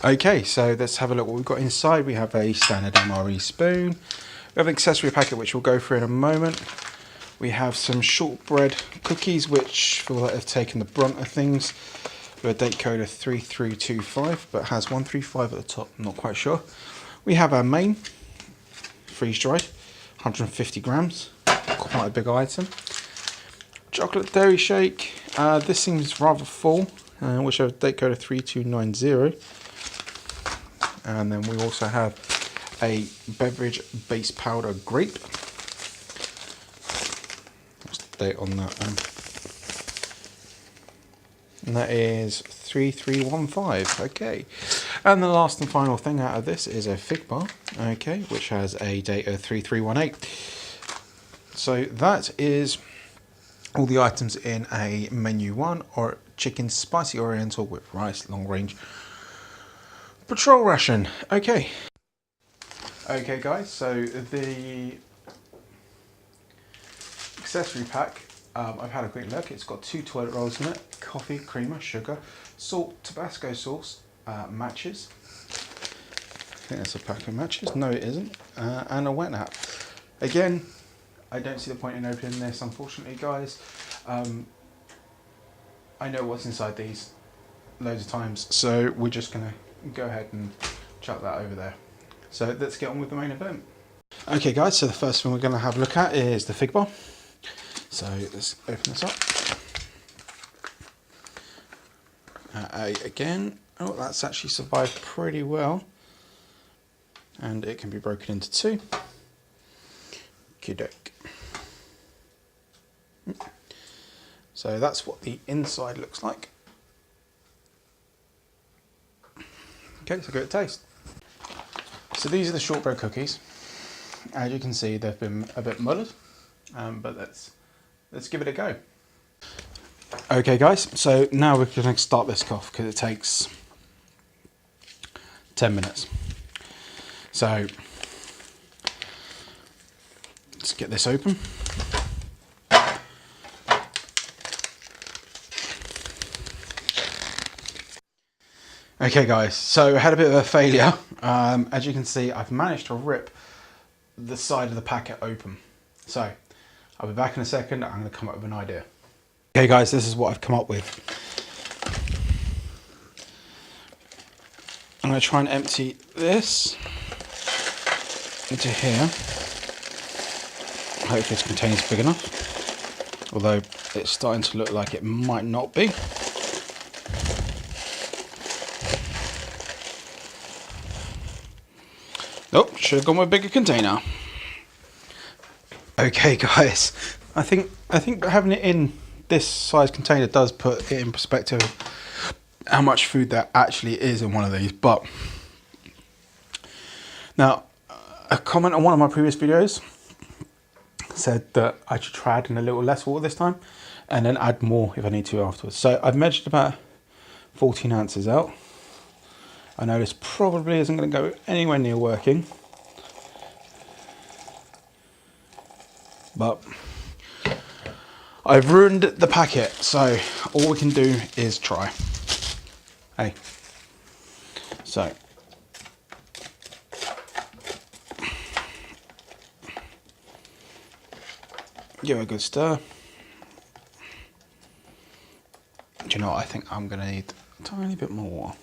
Okay, so let's have a look what we've got inside. We have a standard MRE spoon. We have an accessory packet which we'll go through in a moment. We have some shortbread cookies which feel like they've taken the brunt of things. With a date code of 3325, but has 135 at the top, I'm not quite sure. We have our main, freeze dried, 150 grams, quite a big item. Chocolate dairy shake, this seems rather full, which has a date code of 3290. And then we also have a beverage base powder grape. What's the date on that? And that is 3315. Okay. And the last and final thing out of this is a fig bar, okay, which has a date of 3318. So that is all the items in a menu 1, or chicken spicy oriental with rice long range patrol ration. Okay guys, so the accessory pack, I've had a quick look. It's got 2 toilet rolls in it, coffee, creamer, sugar, salt, Tabasco sauce, matches. I think that's a pack of matches. No, it isn't. And a wet nap. Again, I don't see the point in opening this, unfortunately, guys. I know what's inside these loads of times, so we're just going to go ahead and chuck that over there. So let's get on with the main event. Okay guys, so the first thing we're going to have a look at is the fig bar. So let's open this up. Again, oh, that's actually survived pretty well. And it can be broken into 2. Okey-doke. So that's what the inside looks like. Okay, so give it a taste. So these are the shortbread cookies. As you can see, they've been a bit mullered, but let's give it a go. Okay guys, so now we're going to start this off because it takes 10 minutes. So let's get this open. Okay guys, so I had a bit of a failure. As you can see, I've managed to rip the side of the packet open. So I'll be back in a second. I'm going to come up with an idea. Okay guys, this is what I've come up with. I'm going to try and empty this into here. Hopefully this container's big enough, although it's starting to look like it might not be. Oh, should have gone with a bigger container. Okay guys, I think having it in this size container does put it in perspective how much food there actually is in one of these. But now, a comment on one of my previous videos said that I should try adding a little less water this time and then add more if I need to afterwards. So I've measured about 14 ounces out. I know this probably isn't going to go anywhere near working, but I've ruined the packet, so all we can do is try. Hey, so give it a good stir. Do you know what? I think I'm going to need a tiny bit more water.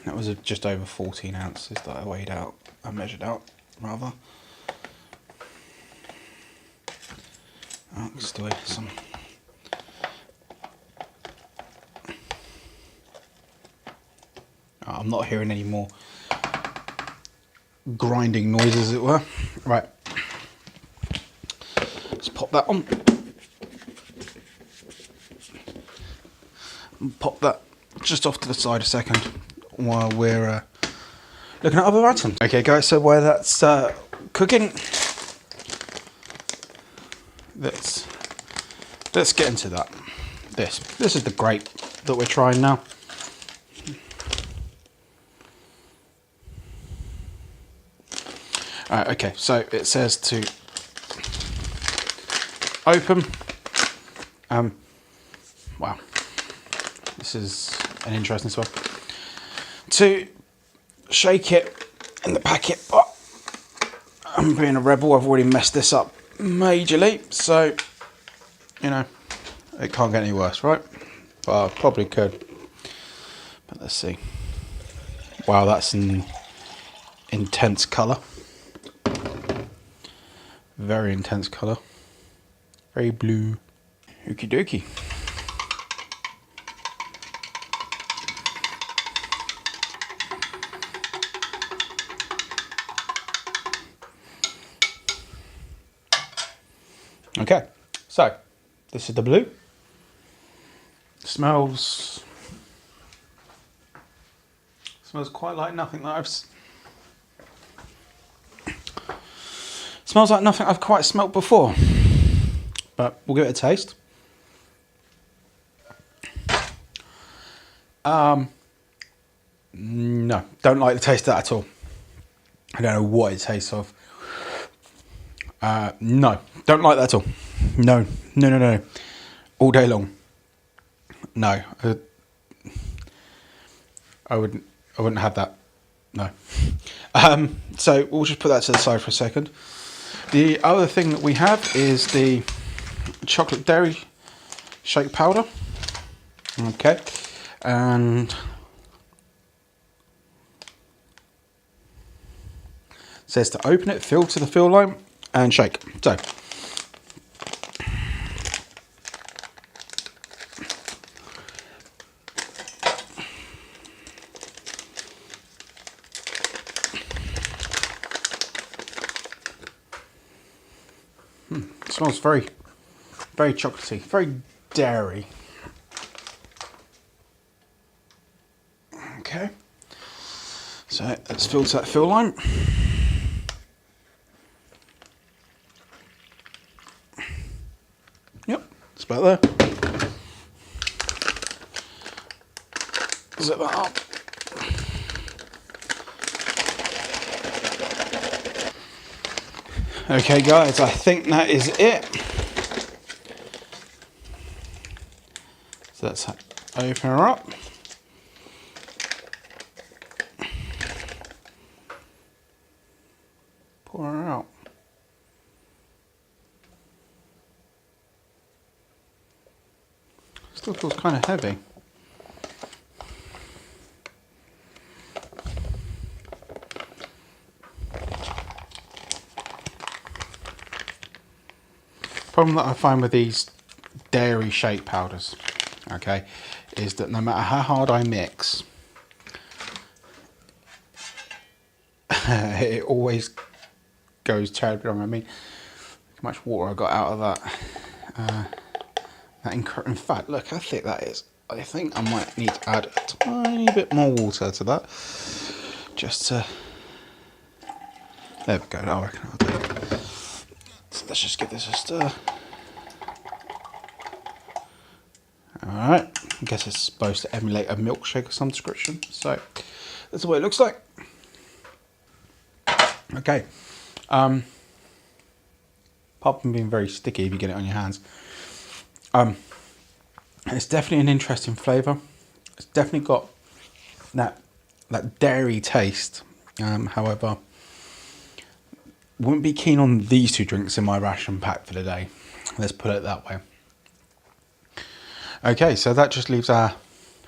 That was just over 14 ounces that I measured out, rather. Oh, let's do some. Oh, I'm not hearing any more grinding noise, as it were. Right. Let's pop that on. Pop that just off to the side a second while we're looking at other items. Okay guys, so while that's cooking, let's get into that. This is the grape that we're trying now. Okay, so it says to open. Wow, this is an interesting stuff. to shake it in the packet, but I'm being a rebel. I've already messed this up majorly, so you know it can't get any worse, right? Well, I probably could, but let's see. Wow, that's an intense colour. Very intense colour. Very blue. Okie dokie. Okay, so this is the blue. Smells quite like nothing that smells like nothing I've quite smelt before. But we'll give it a taste. No, don't like the taste of that at all. I don't know what it tastes of. No, don't like that at all. No. All day long. No, I wouldn't have that. No. So we'll just put that to the side for a second. The other thing that we have is the chocolate dairy shake powder. Okay, and it says to open it, fill to the fill line, and shake. So it smells very, very chocolatey, very dairy. Okay, so let's fill to that fill line. Yep, it's about there. Zip that up. Okay guys, I think that is it. So let's open her up. Pour her out. Still feels kind of heavy. Problem that I find with these dairy shake powders, okay, is that no matter how hard I mix, it always goes terribly wrong. I mean, how much water I got out of that. In fact, look how thick that is. I think I might need to add a tiny bit more water to that, just to. There we go. I reckon I'll do it. So let's just give this a stir. Alright, I guess it's supposed to emulate a milkshake of some description. So that's what it looks like. Okay. Apart from being very sticky if you get it on your hands. It's definitely an interesting flavour. It's definitely got that dairy taste. However, wouldn't be keen on these two drinks in my ration pack for the day. Let's put it that way. Okay, so that just leaves our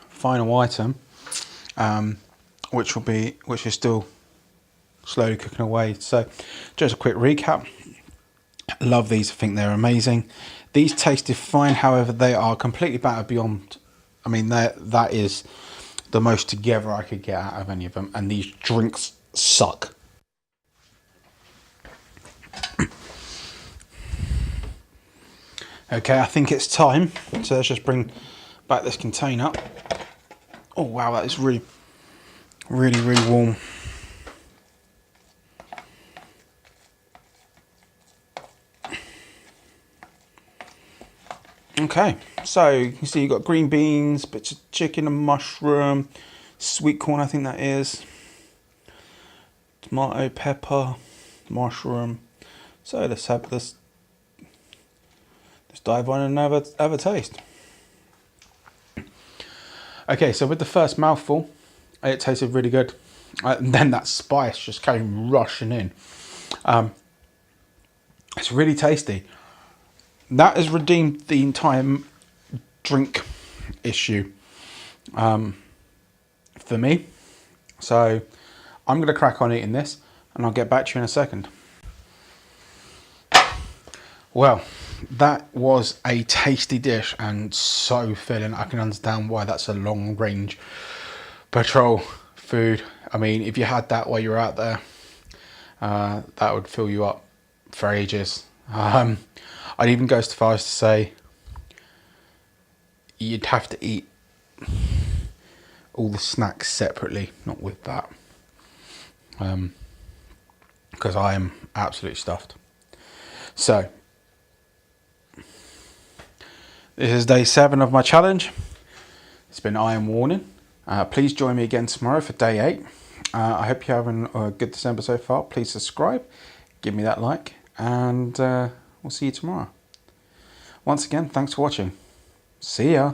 final item, which is still slowly cooking away. So just a quick recap. Love these, I think they're amazing. These tasted fine, however, they are completely battered beyond. I mean, that is the most together I could get out of any of them, and these drinks suck. Okay, I think it's time. So let's just bring back this container. Oh wow, that is really, really, really warm. Okay, so you can see you've got green beans, bits of chicken and mushroom, sweet corn, I think that is, tomato, pepper, mushroom. So let's have this. Let's dive on and have a taste. Okay, so with the first mouthful, It tasted really good. And then that spice just came rushing in. It's really tasty. That has redeemed the entire drink issue for me. So I'm going to crack on eating this and I'll get back to you in a second. Well, that was a tasty dish and so filling. I can understand why that's a long range patrol food. I mean, if you had that while you're out there, that would fill you up for ages. I'd even go so far as to say you'd have to eat all the snacks separately, not with that, because I am absolutely stuffed. So this is day 7 of my challenge. It's been iron warning. Please join me again tomorrow for day 8. I hope you're having a good December so far. Please subscribe, give me that like, and we'll see you tomorrow. Once again, thanks for watching. See ya.